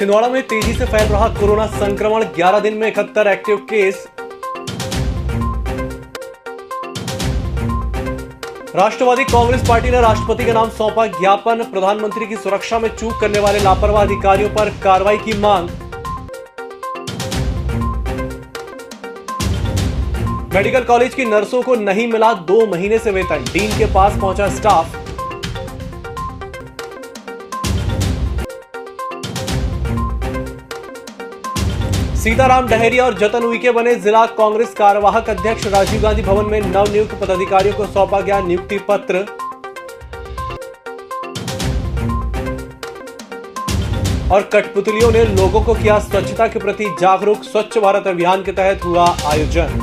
छिंदवाड़ा में तेजी से फैल रहा कोरोना संक्रमण, 11 दिन में 71 एक्टिव केस। राष्ट्रवादी कांग्रेस पार्टी ने राष्ट्रपति के नाम सौंपा ज्ञापन, प्रधानमंत्री की सुरक्षा में चूक करने वाले लापरवाह अधिकारियों पर कार्रवाई की मांग। मेडिकल कॉलेज की नर्सों को नहीं मिला 2 महीने से वेतन, डीन के पास पहुंचा स्टाफ। सीताराम डहरिया और जतन उइके बने जिला कांग्रेस कार्यवाहक अध्यक्ष। राजीव गांधी भवन में नवनियुक्त पदाधिकारियों को सौंपा गया नियुक्ति पत्र। और कठपुतलियों ने लोगों को किया स्वच्छता के प्रति जागरूक, स्वच्छ भारत अभियान के तहत हुआ आयोजन।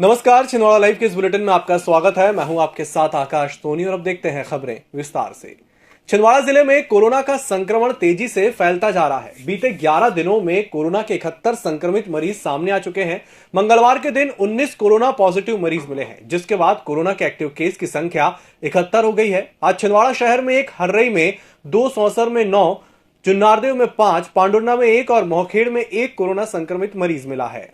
नमस्कार, छिंदवाड़ा लाइव के इस बुलेटिन में आपका स्वागत है। मैं हूं आपके साथ आकाश सोनी और अब देखते हैं खबरें विस्तार से। छिंदवाड़ा जिले में कोरोना का संक्रमण तेजी से फैलता जा रहा है। बीते 11 दिनों में कोरोना के 71 संक्रमित मरीज सामने आ चुके हैं। मंगलवार के दिन 19 कोरोना पॉजिटिव मरीज मिले हैं, जिसके बाद कोरोना के एक्टिव केस की संख्या 71 हो गई है। आज छिंदवाड़ा शहर में 1, हर्रई में 2, सौंसर में 9, जुन्नारदेव में 5, पांडुर्ना में 1 और मोहखेड़ में 1 कोरोना संक्रमित मरीज मिला है।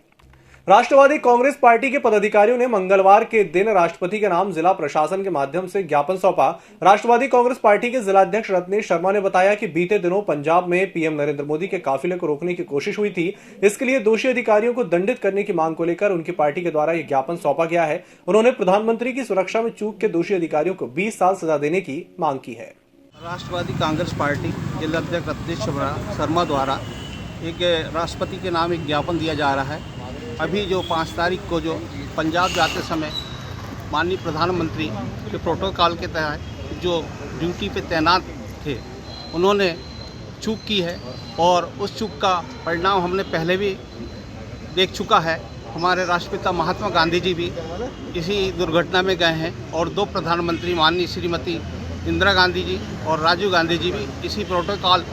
राष्ट्रवादी कांग्रेस पार्टी के पदाधिकारियों ने मंगलवार के दिन राष्ट्रपति के नाम जिला प्रशासन के माध्यम से ज्ञापन सौंपा। राष्ट्रवादी कांग्रेस पार्टी के जिलाध्यक्ष रत्नेश शर्मा ने बताया कि बीते दिनों पंजाब में पीएम नरेंद्र मोदी के काफिले को रोकने की कोशिश हुई थी। इसके लिए दोषी अधिकारियों को दंडित करने की मांग को लेकर उनकी पार्टी के द्वारा यह ज्ञापन सौंपा गया है। उन्होंने प्रधानमंत्री की सुरक्षा में चूक के दोषी अधिकारियों को 20 साल सजा देने की मांग की है। राष्ट्रवादी कांग्रेस पार्टी जिलाध्यक्ष रत्नेश शर्मा द्वारा एक राष्ट्रपति के नाम एक ज्ञापन दिया जा रहा है। अभी जो 5 तारीख को जो पंजाब जाते समय माननीय प्रधानमंत्री के प्रोटोकॉल के तहत जो ड्यूटी पे तैनात थे, उन्होंने चूक की है और उस चूक का परिणाम हमने पहले भी देख चुका है। हमारे राष्ट्रपिता महात्मा गांधी जी भी इसी दुर्घटना में गए हैं और 2 प्रधानमंत्री माननीय श्रीमती इंदिरा गांधी जी और राजीव गांधी जी भी इसी प्रोटोकॉल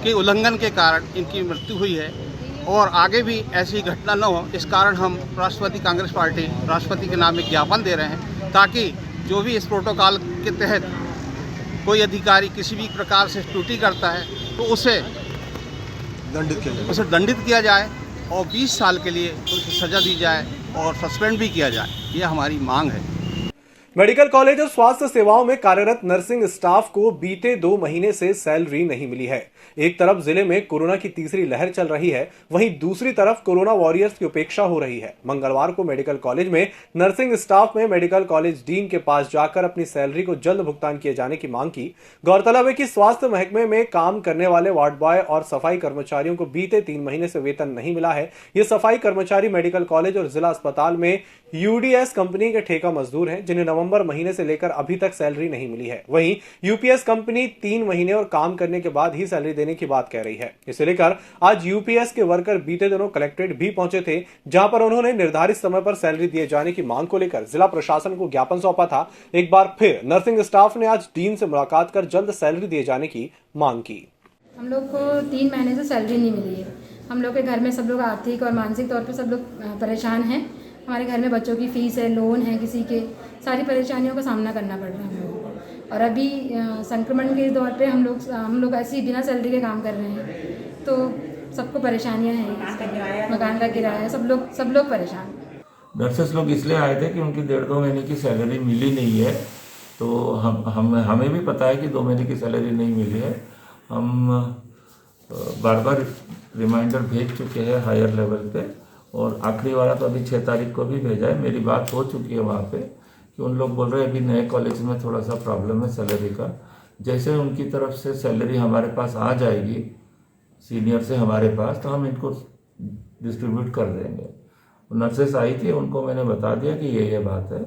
के उल्लंघन के कारण इनकी मृत्यु हुई है और आगे भी ऐसी घटना न हो, इस कारण हम राष्ट्रवादी कांग्रेस पार्टी राष्ट्रपति के नाम एक ज्ञापन दे रहे हैं, ताकि जो भी इस प्रोटोकॉल के तहत कोई अधिकारी किसी भी प्रकार से त्रुटि करता है तो उसे दंडित किया जाए और 20 साल के लिए उसे सज़ा दी जाए और सस्पेंड भी किया जाए। यह हमारी मांग है। मेडिकल कॉलेज और स्वास्थ्य सेवाओं में कार्यरत नर्सिंग स्टाफ को बीते 2 महीने से सैलरी नहीं मिली है। एक तरफ जिले में कोरोना की तीसरी लहर चल रही है, वहीं दूसरी तरफ कोरोना वॉरियर्स की उपेक्षा हो रही है। मंगलवार को मेडिकल कॉलेज में नर्सिंग स्टाफ में मेडिकल कॉलेज डीन के पास जाकर अपनी सैलरी को जल्द भुगतान किए जाने की मांग की। गौरतलब है कि स्वास्थ्य महकमे में काम करने वाले वार्ड बॉय और सफाई कर्मचारियों को बीते 3 महीने से वेतन नहीं मिला है। ये सफाई कर्मचारी मेडिकल कॉलेज और जिला अस्पताल में यूडीएस कंपनी के ठेका मजदूर हैं, जिन्हें नवंबर महीने से लेकर अभी तक सैलरी नहीं मिली है। वहीं यूपीएस कंपनी 3 महीने और काम करने के बाद ही सैलरी देने की बात कह रही है। इसे लेकर आज यूपीएस के वर्कर बीते दिनों कलेक्ट्रेट भी पहुंचे थे, जहां पर उन्होंने निर्धारित समय पर सैलरी दिए जाने की मांग को लेकर जिला प्रशासन को ज्ञापन सौंपा था। एक बार फिर नर्सिंग स्टाफ ने आज डीन से मुलाकात कर जल्द सैलरी दिए जाने की मांग की। हम लोग को 3 महीने से सैलरी नहीं मिली है। हम लोग के घर में सब लोग आर्थिक और मानसिक तौर पर सब लोग परेशान हैं। हमारे घर में बच्चों की फीस है, लोन है, किसी के सारी परेशानियों का सामना करना पड़ रहा है हम लोगों को। और अभी संक्रमण के दौर पे हम लोग ऐसे ही बिना सैलरी के काम कर रहे हैं, तो सबको परेशानियां हैं। मकान का किराया, सब लोग परेशान। नर्सेस लोग इसलिए आए थे कि उनकी 1.5-2 महीने की सैलरी मिली नहीं है। तो हमें भी पता है कि 2 महीने की सैलरी नहीं मिली है। हम बार बार रिमाइंडर भेज चुके हैं हायर लेवल पे और आखिरी वाला तो अभी 6 तारीख को भी भेजा है। मेरी बात हो चुकी है वहाँ पे कि उन लोग बोल रहे हैं अभी नए कॉलेज में थोड़ा सा प्रॉब्लम है सैलरी का। जैसे उनकी तरफ से सैलरी हमारे पास आ जाएगी सीनियर से हमारे पास, तो हम इनको डिस्ट्रीब्यूट कर देंगे। नर्सेस आई थी, उनको मैंने बता दिया कि ये बात है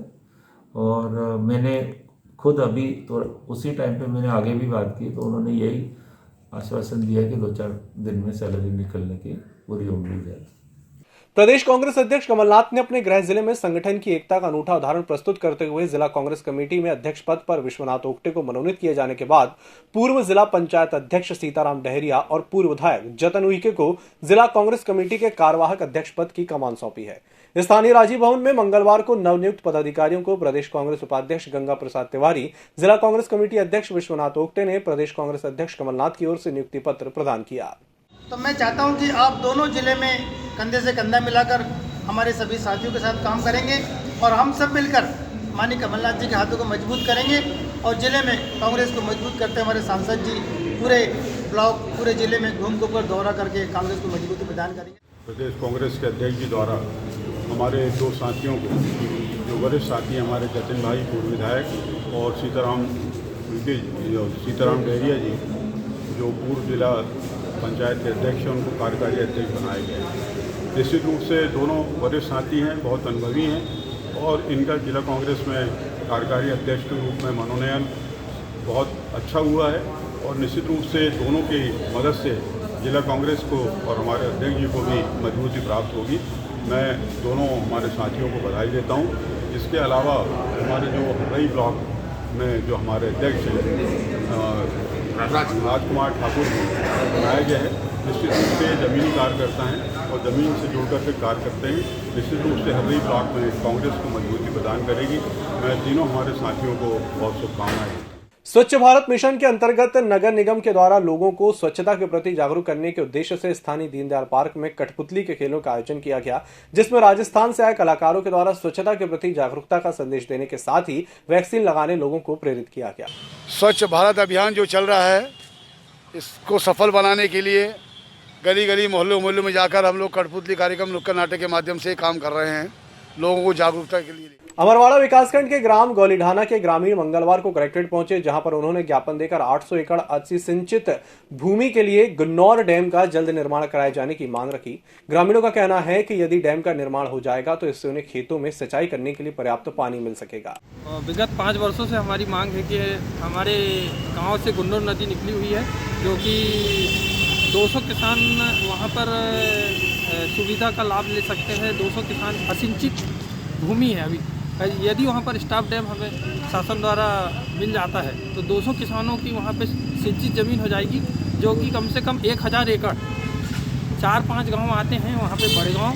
और मैंने खुद अभी तो उसी टाइम पे मैंने आगे भी बात की, तो उन्होंने यही आश्वासन दिया कि 2-4 दिन में सैलरी निकलने की पूरी उम्मीद है। प्रदेश कांग्रेस अध्यक्ष कमलनाथ ने अपने गृह जिले में संगठन की एकता का अनूठा उदाहरण प्रस्तुत करते हुए जिला कांग्रेस कमेटी में अध्यक्ष पद पर विश्वनाथ ओक्टे को मनोनीत किए जाने के बाद पूर्व जिला पंचायत अध्यक्ष सीताराम डहरिया और पूर्व विधायक जतन उइके को जिला कांग्रेस कमेटी के कार्यवाहक अध्यक्ष पद की कमान सौंपी है। स्थानीय राजीव भवन में मंगलवार को नवनियुक्त पदाधिकारियों को प्रदेश कांग्रेस उपाध्यक्ष गंगा प्रसाद तिवारी, जिला कांग्रेस कमेटी अध्यक्ष विश्वनाथ ओक्टे ने प्रदेश कांग्रेस अध्यक्ष कमलनाथ की ओर से नियुक्ति पत्र प्रदान किया। तो मैं चाहता हूं कि आप दोनों जिले में कंधे से कंधा मिलाकर हमारे सभी साथियों के साथ काम करेंगे और हम सब मिलकर माननीय कमलनाथ जी के हाथों को मजबूत करेंगे और जिले में कांग्रेस को मजबूत करते हमारे सांसद जी पूरे ब्लॉक पूरे जिले में घूम घूम कर दौरा करके कांग्रेस को मजबूती प्रदान करेंगे। प्रदेश कांग्रेस के अध्यक्ष जी द्वारा हमारे दो साथियों को, जो वरिष्ठ साथी हमारे जतिन भाई पूर्व विधायक और सीताराम डहरिया जी जो पूर्व जिला पंचायत के अध्यक्ष हैं, उनको कार्यकारी अध्यक्ष बनाए गए। निश्चित रूप से दोनों वरिष्ठ साथी हैं, बहुत अनुभवी हैं और इनका जिला कांग्रेस में कार्यकारी अध्यक्ष के रूप में मनोनयन बहुत अच्छा हुआ है और निश्चित रूप से दोनों की मदद से जिला कांग्रेस को और हमारे अध्यक्ष जी को भी मजबूती प्राप्त होगी। मैं दोनों हमारे साथियों को बधाई देता हूँ। इसके अलावा हमारे जो हरई ब्लॉक में जो हमारे अध्यक्ष हैं राजकुमार ठाकुर बनाया गया है, निश्चित रूप से ज़मीनी कार्यकर्ता हैं और ज़मीन से जुड़ कर के कार्य करते हैं। निश्चित रूप से हरई ब्लॉक में कांग्रेस को मजबूती प्रदान करेगी। मैं तीनों हमारे साथियों को बहुत शुभकामनाएं। स्वच्छ भारत मिशन के अंतर्गत नगर निगम के द्वारा लोगों को स्वच्छता के प्रति जागरूक करने के उद्देश्य से स्थानीय दीनदयाल पार्क में कठपुतली के खेलों का आयोजन किया गया, जिसमें राजस्थान से आए कलाकारों के द्वारा स्वच्छता के प्रति जागरूकता का संदेश देने के साथ ही वैक्सीन लगाने लोगों को प्रेरित किया गया। स्वच्छ भारत अभियान जो चल रहा है, इसको सफल बनाने के लिए गली गली मोहल्लों मोहल्लों में जाकर हम लोग कठपुतली कार्यक्रम नुक्कड़ नाटक के माध्यम से काम कर रहे हैं, लोगों को जागरूकता के लिए। अमरवाड़ा विकासखंड के ग्राम गौलीढाना के ग्रामीण मंगलवार को कलेक्ट्रेट पहुंचे, जहां पर उन्होंने ज्ञापन देकर 800 एकड़ अति सिंचित भूमि के लिए गुन्नौर डैम का जल्द निर्माण कराए जाने की मांग रखी। ग्रामीणों का कहना है कि यदि डैम का निर्माण हो जाएगा तो इससे उन्हें खेतों में सिंचाई करने के लिए पर्याप्त पानी मिल सकेगा। विगत 5 वर्षों से हमारी मांग है कि हमारे गाँव से गुन्नौर नदी निकली हुई है, जो कि 200 किसान वहाँ पर सुविधा का लाभ ले सकते हैं। 200 किसान असिंचित भूमि है अभी। यदि वहाँ पर स्टाफ डैम हमें शासन द्वारा मिल जाता है तो 200 किसानों की वहाँ पे सिंचित ज़मीन हो जाएगी, जो कि कम से कम 1000 एकड़। 4-5 गांव आते हैं वहाँ पे, बड़े गांव,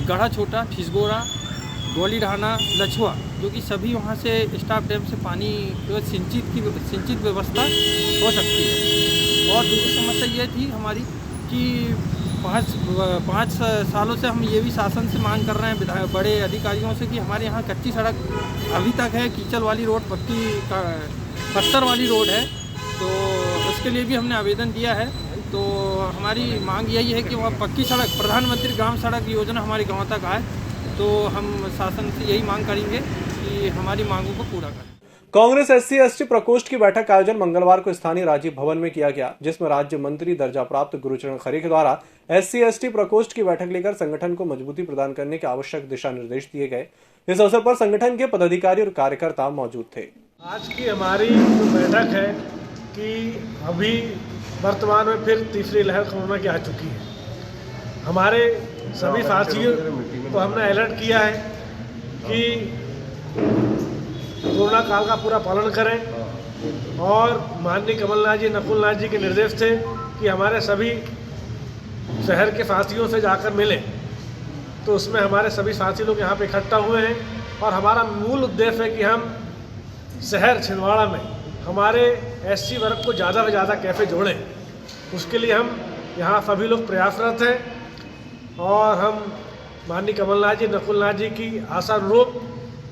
गढ़ा छोटा, ठिसगोरा, गौलीढाना, लछुआ, जो कि सभी वहाँ से स्टाफ डैम से पानी सिंचित व्यवस्था हो सकती है। और दूसरी समस्या ये थी हमारी कि 5 सालों से हम ये भी शासन से मांग कर रहे हैं बड़े अधिकारियों से कि हमारे यहाँ कच्ची सड़क अभी तक है, कीचड़ वाली रोड, पत्थर वाली रोड है, तो उसके लिए भी हमने आवेदन दिया है। तो हमारी मांग यही है कि वहाँ पक्की सड़क, प्रधानमंत्री ग्राम सड़क योजना हमारे गाँव तक आए, तो हम शासन से यही मांग करेंगे कि हमारी मांगों को पूरा करें। कांग्रेस SC/ST प्रकोष्ठ की बैठक का आयोजन मंगलवार को स्थानीय राजीव भवन में किया गया, जिसमें राज्य मंत्री दर्जा प्राप्त गुरुचरण खरे के द्वारा SC/ST प्रकोष्ठ की बैठक लेकर संगठन को मजबूती प्रदान करने के आवश्यक दिशा निर्देश दिए गए। इस अवसर पर संगठन के पदाधिकारी और कार्यकर्ता मौजूद थे। आज की हमारी जो बैठक है कि अभी वर्तमान में फिर तीसरी लहर कोरोना की आ चुकी है। हमारे सभी साथियों को हमने अलर्ट किया है कि कोरोना काल का पूरा पालन करें और माननीय कमलनाथ जी, नकुलनाथ जी के निर्देश थे कि हमारे सभी शहर के साथियों से जाकर मिलें। तो उसमें हमारे सभी साथी लोग यहाँ पे इकट्ठा हुए हैं और हमारा मूल उद्देश्य है कि हम शहर छिंदवाड़ा में हमारे SC वर्ग को ज़्यादा से ज़्यादा कैसे जोड़ें। उसके लिए हम यहाँ सभी लोग प्रयासरत हैं और हम माननीय कमलनाथ जी, नकुलनाथ जी की आशानुरूप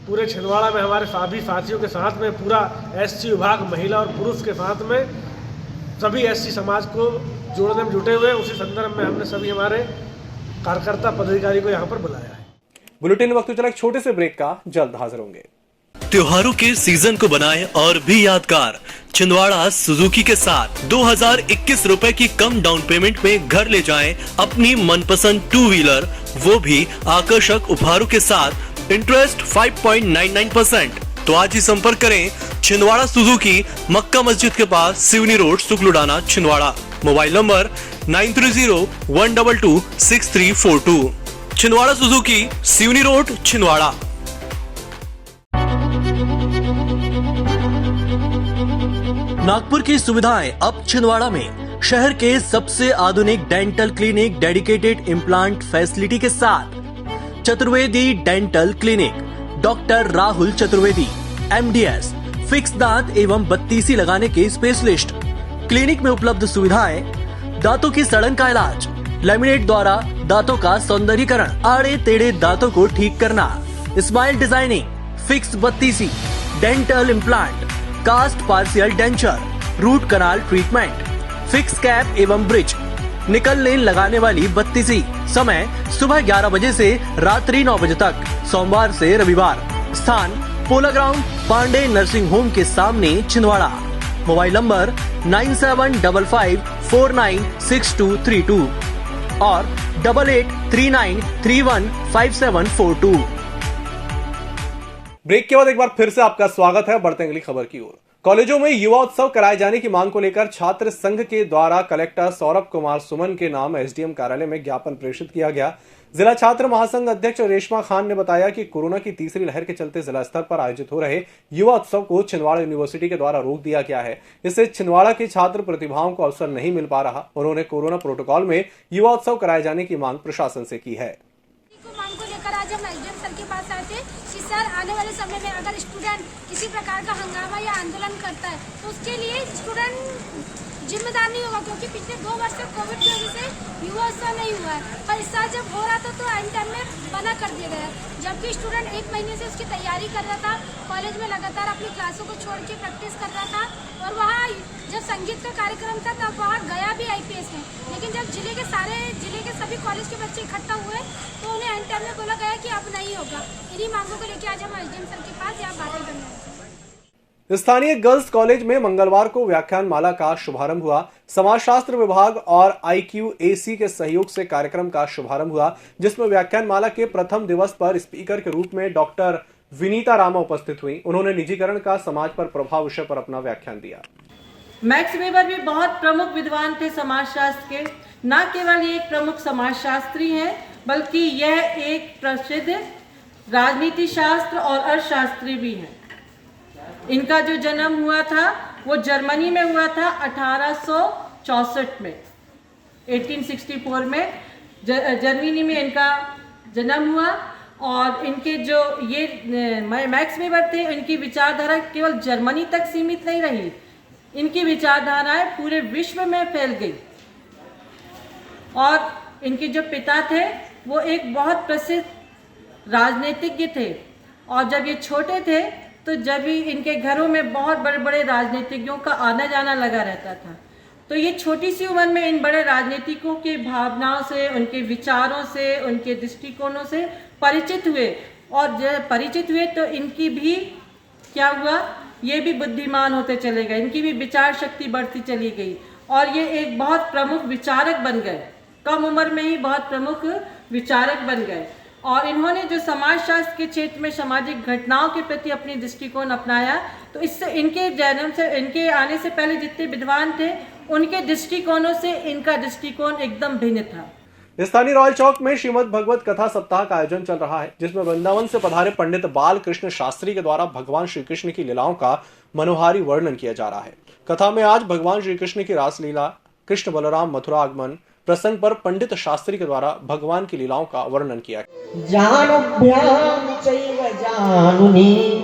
पूरे छिंदवाड़ा में हमारे सभी साथियों के साथ में पूरा SC विभाग, महिला और पुरुष के साथ में सभी SC समाज को जोड़ने में जुटे हुए हैं। उसी संदर्भ में हमने सभी हमारे कार्यकर्ता पदाधिकारी को यहाँ पर बुलाया है। बुलेटिन वक्त चला एक छोटे से ब्रेक का, जल्द हाजिर होंगे। त्योहारों के सीजन को बनाएं और भी यादगार छिंदवाड़ा सुजुकी के साथ 2021 रुपए की कम डाउन पेमेंट में घर ले जाएं अपनी मनपसंद 2 व्हीलर, वो भी आकर्षक उपहारों के साथ। इंटरेस्ट 5.99%। तो आज ही संपर्क करें छिंदवाड़ा सुजुकी, मक्का मस्जिद के पास, Seoni road, Sukludana, Chhindwara. Mobile number 9301226342। Chhindwara Suzuki, Seoni road, Chhindwara. Nagpur की सुविधाएं अब छिंदवाड़ा में। शहर के सबसे आधुनिक dental clinic dedicated implant facility के साथ Chaturvedi dental clinic, doctor Rahul Chaturvedi, MDS, fix दांत एवं बत्तीसी लगाने के स्पेशलिस्ट। क्लिनिक में उपलब्ध सुविधाएं: दांतों की सड़न का इलाज, लैमिनेट द्वारा दांतों का सौंदर्यीकरण, आड़े टेढ़े दांतों को ठीक करना, स्माइल डिजाइनिंग, फिक्स बत्तीसी, dental implant, cast partial denture, root canal treatment, fix cap एवं ब्रिज, निकल लेन लगाने वाली बत्तीसी। समय सुबह 11 बजे से रात्रि 9 बजे तक, सोमवार से रविवार। स्थान पोला ग्राउंड, पांडे नर्सिंग होम के सामने, छिंदवाड़ा। मोबाइल नंबर 9755496232 और 8839315742। ब्रेक के बाद एक बार फिर से आपका स्वागत है। बढ़ते हैं अगली खबर की ओर। कॉलेजों में युवा उत्सव कराए जाने की मांग को लेकर छात्र संघ के द्वारा कलेक्टर सौरभ कुमार सुमन के नाम SDM कार्यालय में ज्ञापन प्रेषित किया गया। जिला छात्र महासंघ अध्यक्ष रेशमा खान ने बताया कि कोरोना की तीसरी लहर के चलते जिला स्तर पर आयोजित हो रहे युवा उत्सव को छिंदवाड़ा यूनिवर्सिटी के द्वारा रोक दिया गया है। इससे छिंदवाड़ा के छात्र प्रतिभाओं को अवसर नहीं मिल पा रहा। उन्होंने कोरोना प्रोटोकॉल में युवा उत्सव कराए जाने की मांग प्रशासन से की है। मांग को लेकर आज हम SDM सर के पास आए थे कि सर आने वाले समय में अगर स्टूडेंट किसी प्रकार का हंगामा या आंदोलन करता है तो उसके लिए स्टूडेंट जिम्मेदार नहीं होगा, क्योंकि पिछले 2 वर्ष से कोविड की वजह से युवा उत्सव नहीं हुआ है। पर इस साल जब हो रहा था तो एंड टाइम में मना कर दिया गया, जबकि स्टूडेंट 1 महीने से उसकी तैयारी कर रहा था, कॉलेज में लगातार अपनी क्लासों को छोड़ के प्रैक्टिस कर रहा था। और वहाँ जब संगीत का कार्यक्रम था तब वहाँ गया भी IPS में, लेकिन जब जिले के सभी कॉलेज के बच्चे इकट्ठा हुए तो उन्हें एंड टाइम में बोला गया कि अब नहीं होगा। इन्हीं मांगों को लेकर आज हम SDM सर के पास यहाँ बातें करने आए। स्थानीय गर्ल्स कॉलेज में मंगलवार को व्याख्यान माला का शुभारंभ हुआ। समाजशास्त्र विभाग और IQAC के सहयोग से कार्यक्रम का शुभारंभ हुआ, जिसमें व्याख्यान माला के प्रथम दिवस पर स्पीकर के रूप में डॉक्टर विनीता रामा उपस्थित हुई। उन्होंने निजीकरण का समाज पर प्रभाव विषय पर अपना व्याख्यान दिया। मैक्स वेबर भी बहुत प्रमुख विद्वान थे समाजशास्त्र के। न केवल ये एक प्रमुख समाजशास्त्री हैं, बल्कि यह एक प्रसिद्ध राजनीति शास्त्र और अर्थशास्त्री भी हैं। इनका जो जन्म हुआ था वो जर्मनी में हुआ था 1864 में, 1864 में जर्मनी में इनका जन्म हुआ। और इनके जो ये मैक्स वेबर थे, इनकी विचारधारा केवल जर्मनी तक सीमित नहीं रही, इनकी विचारधाराएं पूरे विश्व में फैल गई। और इनके जो पिता थे वो एक बहुत प्रसिद्ध राजनीतिज्ञ थे, और जब ये छोटे थे तो जब भी इनके घरों में बहुत बड़े बड़े राजनीतिज्ञों का आना जाना लगा रहता था, तो ये छोटी सी उम्र में इन बड़े राजनीतिकों की भावनाओं से, उनके विचारों से, उनके दृष्टिकोणों से परिचित हुए। और जब परिचित हुए तो इनकी भी क्या हुआ, ये भी बुद्धिमान होते चले गए, इनकी भी विचार शक्ति बढ़ती चली गई और ये एक बहुत प्रमुख विचारक बन गए। कम उम्र में ही बहुत प्रमुख विचारक बन गए। और इन्होंने जो समाजशास्त्र के क्षेत्र में सामाजिक घटनाओं के प्रति अपनी दृष्टिकोण अपनाया, तो इससे इनके जन्म से, इनके आने से पहले जितने विद्वान थे उनके दृष्टिकोणों से इनका दृष्टिकोण एकदम भिन्न था। स्थानीय रॉयल चौक में श्रीमद् भगवत कथा सप्ताह का आयोजन चल रहा है, जिसमें वृंदावन से पधारे पंडित बाल कृष्ण शास्त्री के द्वारा भगवान श्री कृष्ण की लीलाओं का मनोहारी वर्णन किया जा रहा है। कथा में आज भगवान श्री कृष्ण की रासलीला, कृष्ण बलराम मथुरा आगमन प्रसंग पर पंडित शास्त्री के द्वारा भगवान की लीलाओं का वर्णन किया। जानभ्याम चैव जानुनि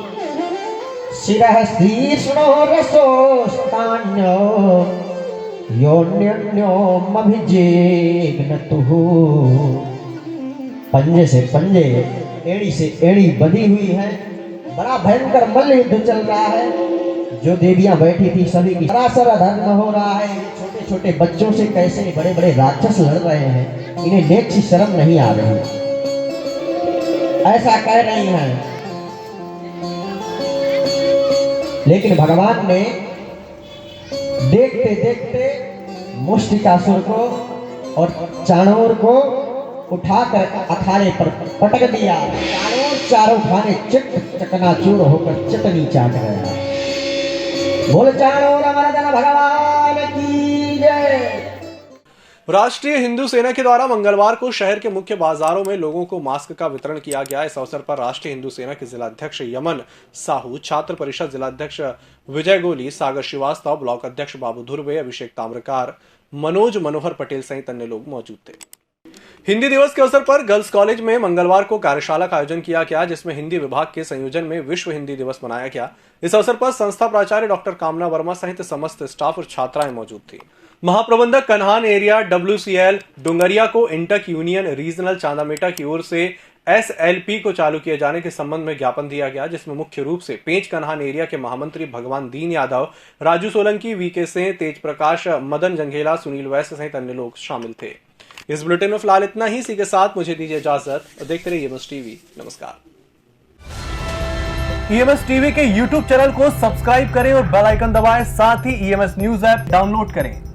शिरः शीर्ष्णो रसोस्तान्यो योन्योन्योमभिजेग्नतुः। पंजे से पंजे, एड़ी से एड़ी बंधी हुई है। बड़ा भयंकर मल्ल युद्ध चल रहा है। जो देवियां बैठी थी सभी की सरासर अधर्म हो रहा है। छोटे छोटे बच्चों से कैसे बड़े बड़े राक्षस लड़ रहे हैं, इन्हें नेक सी शर्म नहीं आ रही, ऐसा कह रही हैं। लेकिन भगवान ने देखते देखते मुष्टिकासुर को और चाणूर को उठाकर अखाड़े पर पटक दिया। चाणूर चारों खाने चिट चकनाचूर होकर चटनी चाट गया। बोल चाणूर मर्दन भगवान की जय। राष्ट्रीय हिंदू सेना के द्वारा मंगलवार को शहर के मुख्य बाजारों में लोगों को मास्क का वितरण किया गया। इस अवसर पर राष्ट्रीय हिंदू सेना के जिलाध्यक्ष यमन साहू, छात्र परिषद जिलाध्यक्ष विजय गोली, सागर श्रीवास्तव, ब्लॉक अध्यक्ष बाबू धुर्वे, अभिषेक ताम्रकार, मनोज मनोहर पटेल सहित अन्य लोग मौजूद थे। हिंदी दिवस के अवसर पर गर्ल्स कॉलेज में मंगलवार को कार्यशाला का आयोजन किया गया, जिसमें हिंदी विभाग के संयोजन में विश्व हिंदी दिवस मनाया गया। इस अवसर पर संस्था प्राचार्य डॉक्टर कामना वर्मा सहित समस्त स्टाफ और छात्राएं मौजूद थी। महाप्रबंधक कन्हान एरिया WCL डुंगरिया को इंटक यूनियन रीजनल चांदामेटा की ओर से SLP को चालू किए जाने के संबंध में ज्ञापन दिया गया, जिसमें मुख्य रूप से पेंच कन्हान एरिया के महामंत्री भगवान दीन यादव, राजू सोलंकी, VK सिंह, तेज प्रकाश, मदन जंघेला, सुनील वैश्य सहित अन्य लोग शामिल थे। इस बुलेटिन में फिलहाल इतना ही। इसी के साथ मुझे दीजिए इजाजत और देखते रहिए EMS टीवी। नमस्कार। EMS टीवी के YouTube चैनल को सब्सक्राइब करें और बेल आइकन दबाएं, साथ ही EMS न्यूज ऐप डाउनलोड करें।